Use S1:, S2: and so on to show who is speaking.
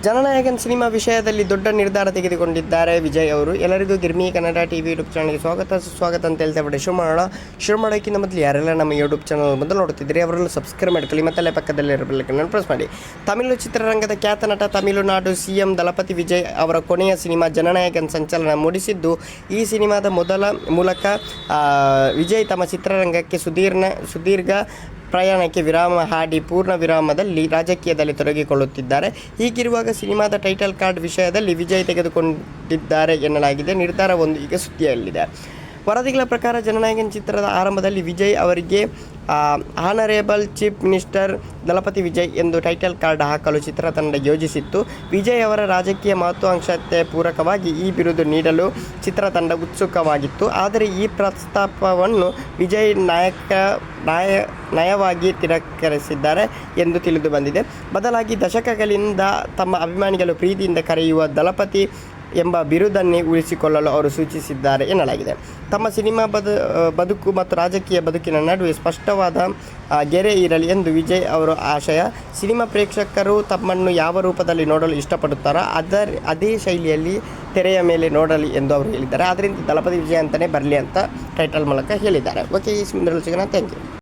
S1: ಜನನಾಯಕನ್ cinema ವಿಷಯದಲ್ಲಿ ದೊಡ್ಡ ನಿರ್ಧಾರ ತೆಗೆದುಕೊಂಡಿದ್ದಾರೆ ವಿಜಯ್ ಅವರು. ಎಲ್ಲರಿಗೂ ಗಿರ್ಮಿ ಕನ್ನಡ ಟಿವಿ ಯೂಟ್ಯೂಬ್ ಚಾನಲ್ಗೆ ಸುಸ್ವಾಗತ ಅಂತ ಹೇಳ್ತಾ ಬಿಟ್ಟು ಶುರು ಮಾಡೋಕ್ಕಿಂತ ಮೊದಲು ಯಾರೆಲ್ಲ ನಮ್ಮ ಯೂಟ್ಯೂಬ್ ಚಾನಲ್ ಮೊದಲು ನೋಡ್ತಿದ್ದೀರಿ ಅವರೆಲ್ಲ ಸಬ್ಸ್ಕ್ರೈಬ್ ಮಾಡ್ಕೊಳ್ಳಿ, ಮತ್ತಲ್ಲೇ ಪಕ್ಕದಲ್ಲಿರೋ ಬೆಲ್ಲೈಕನ್ ಪ್ರೆಸ್ ಮಾಡಿ. ತಮಿಳು ಚಿತ್ರರಂಗದ ಖ್ಯಾತ ನಟ ತಮಿಳುನಾಡು ಸಿಎಂ ದಳಪತಿ ವಿಜಯ್ ಅವರ ಕೊನೆಯ ಸಿನಿಮಾ ಜನನಾಯಕನ್ ಸಂಚಲನ ಮೂಡಿಸಿದ್ದು, ಈ ಸಿನಿಮಾದ ಮೂಲಕ ವಿಜಯ್ ತಮ್ಮ ಚಿತ್ರರಂಗಕ್ಕೆ ಸುದೀರ್ಘ ಪ್ರಯಾಣಕ್ಕೆ ವಿರಾಮ ಹಾಡಿ ಪೂರ್ಣ ವಿರಾಮದಲ್ಲಿ ರಾಜಕೀಯದಲ್ಲಿ ತೊಡಗಿಕೊಳ್ಳುತ್ತಿದ್ದಾರೆ. ಹೀಗಿರುವಾಗ ಸಿನಿಮಾದ ಟೈಟಲ್ ಕಾರ್ಡ್ ವಿಷಯದಲ್ಲಿ ವಿಜಯ್ ತೆಗೆದುಕೊಂಡಿದ್ದಾರೆ ಎನ್ನಲಾಗಿದೆ ನಿರ್ಧಾರವೊಂದು ಈಗ ಸುದ್ದಿಯಲ್ಲಿದೆ. ವರದಿಗಳ ಪ್ರಕಾರ ಜನನಾಯಕನ್ ಚಿತ್ರದ ಆರಂಭದಲ್ಲಿ ವಿಜಯ್ ಅವರಿಗೆ ಆನರೇಬಲ್ ಚೀಫ್ ಮಿನಿಸ್ಟರ್ ದಳಪತಿ ವಿಜಯ್ ಎಂದು ಟೈಟಲ್ ಕಾರ್ಡ್ ಹಾಕಲು ಚಿತ್ರತಂಡ ಯೋಜಿಸಿತ್ತು. ವಿಜಯ್ ಅವರ ರಾಜಕೀಯ ಮಹತ್ವಾಕಾಂಕ್ಷತೆ ಪೂರಕವಾಗಿ ಈ ಬಿರುದು ನೀಡಲು ಚಿತ್ರತಂಡ ಉತ್ಸುಕವಾಗಿತ್ತು. ಆದರೆ ಈ ಪ್ರಸ್ತಾಪವನ್ನು ವಿಜಯ್ ನಯವಾಗಿ ತಿರಸ್ಕರಿಸಿದ್ದಾರೆ ಎಂದು ತಿಳಿದು ಬಂದಿದೆ. ಬದಲಾಗಿ ದಶಕಗಳಿಂದ ತಮ್ಮ ಅಭಿಮಾನಿಗಳು ಪ್ರೀತಿಯಿಂದ ಕರೆಯುವ ದಳಪತಿ ಎಂಬ ಬಿರುದನ್ನೇ ಉಳಿಸಿಕೊಳ್ಳಲು ಅವರು ಸೂಚಿಸಿದ್ದಾರೆ ಎನ್ನಲಾಗಿದೆ. ತಮ್ಮ ಸಿನಿಮಾ ಬದುಕು ಮತ್ತು ರಾಜಕೀಯ ಬದುಕಿನ ನಡುವೆ ಸ್ಪಷ್ಟವಾದ ಗೆರೆ ಇರಲಿ ಎಂದು ವಿಜಯ್ ಅವರ ಆಶಯ. ಸಿನಿಮಾ ಪ್ರೇಕ್ಷಕರು ತಮ್ಮನ್ನು ಯಾವ ರೂಪದಲ್ಲಿ ನೋಡಲು ಇಷ್ಟಪಡುತ್ತಾರೋ ಅದೇ ಶೈಲಿಯಲ್ಲಿ ತೆರೆಯ ಮೇಲೆ ನೋಡಲಿ ಎಂದು ಅವರು ಹೇಳಿದ್ದಾರೆ. ಆದ್ದರಿಂದ ದಳಪತಿ ವಿಜಯ್ ಅಂತಲೇ ಬರಲಿ ಅಂತ ಟೈಟಲ್ ಮೂಲಕ ಹೇಳಿದ್ದಾರೆ. ಓಕೆ, ಈ ಸಿನಿಮಾದಲ್ಲಿ ಸಿಗೋಣ. Thank you.